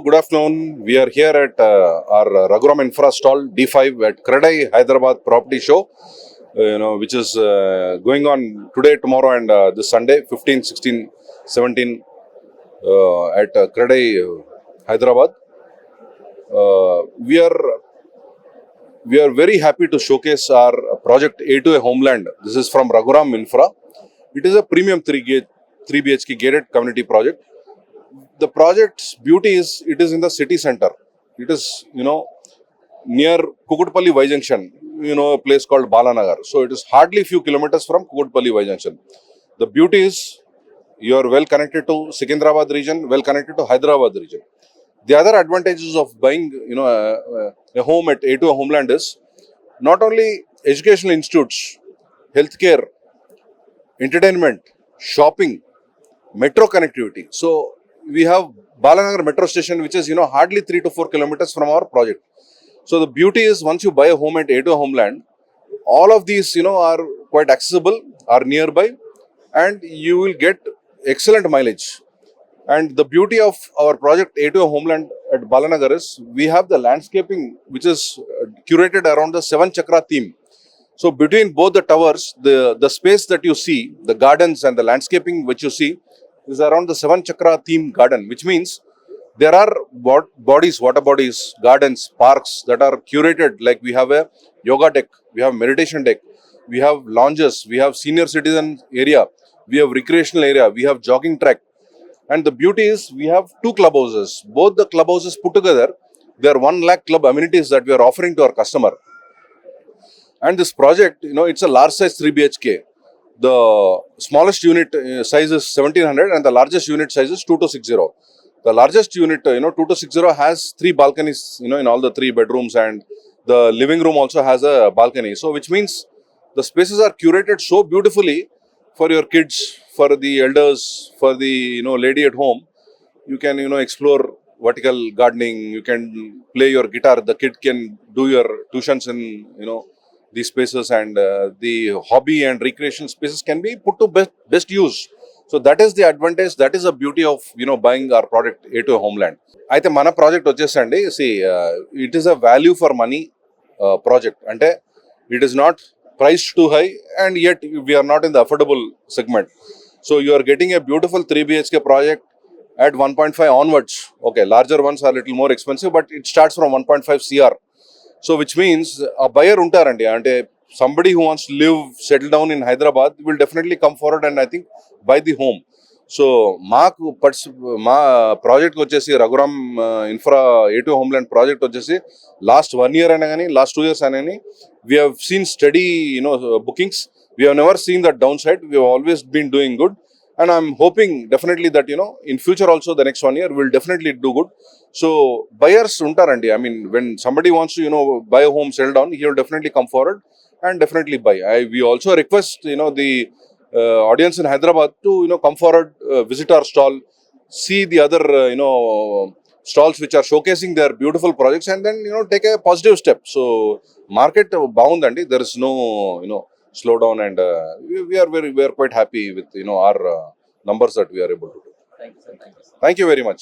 good afternoon. We are here at our Raghuram Infra stall D5 at Kradai Hyderabad Property Show, which is going on today, tomorrow, and this Sunday, 15, 16, 17 at Kradai Hyderabad. We are very happy to showcase our project A2A Homeland. This is from Raghuram Infra. It is a premium 3 BHK gated community project. The project's beauty is it is in the city center. It is, near Kukutpalli Y Junction, a place called Balanagar. So it is hardly few kilometers from Kukutpalli Y Junction. The beauty is you are well connected to Secunderabad region, well connected to Hyderabad region. The other advantages of buying, a home at A2A Homeland is not only educational institutes, healthcare, entertainment, shopping, metro connectivity. So we have Balanagar metro station, which is hardly 3 to 4 kilometers from our project. So the beauty is once you buy a home at A2A Homeland, all of these are quite accessible, are nearby, and you will get excellent mileage. And the beauty of our project A2A Homeland at Balanagar is we have the landscaping which is curated around the 7 Chakra theme. So between both the towers, the space that you see, the gardens and the landscaping which you see is around the 7 Chakra theme garden, which means there are water bodies, gardens, parks that are curated. Like we have a yoga deck, we have meditation deck, we have lounges, we have senior citizen area, we have recreational area, we have jogging track. And the beauty is we have 2 clubhouses. Both the clubhouses put together, they are 1 lakh club amenities that we are offering to our customer. And this project, it's a large size 3 BHK. The smallest unit size is 1700 and the largest unit size is 2260. The largest unit, 2260 has 3 balconies, in all the 3 bedrooms, and the living room also has a balcony. So which means the spaces are curated so beautifully for your kids, for the elders, for the, lady at home. You can, explore vertical gardening, you can play your guitar, the kid can do your tuitions in, these spaces, and the hobby and recreation spaces can be put to best use. So that is the advantage, that is the beauty of buying our product A2A Homeland. అయితే మన project వచ్చేసండి, it is a value for money project. అంటే it is not priced too high and yet we are not in the affordable segment. So you are getting a beautiful 3 BHK project at 1.5 onwards. Okay, larger ones are a little more expensive, but it starts from 1.5 CR. So which means a buyer untarandi, ante somebody who wants to live, settle down in Hyderabad will definitely come forward and I think buy the home. So మా project వచ్చేసి Raghuram infra A2A Homeland project వచ్చేసి last 1 year అయినా కానీ last 2 years అయినా కానీ we have seen steady bookings. We have never seen that downside. We have always been doing good. And I'm hoping definitely that, in future also the next 1 year will definitely do good. So buyers untarandi. I mean, when somebody wants to, buy a home, settle down, he will definitely come forward and definitely buy. We also request, the audience in Hyderabad to, come forward, visit our stall, see the other, stalls which are showcasing their beautiful projects, and then, take a positive step. So market bound, and there is no, slow down, and we are quite happy with our numbers that we are able to do. Thank you, sir. Thank you, sir. Thank you very much.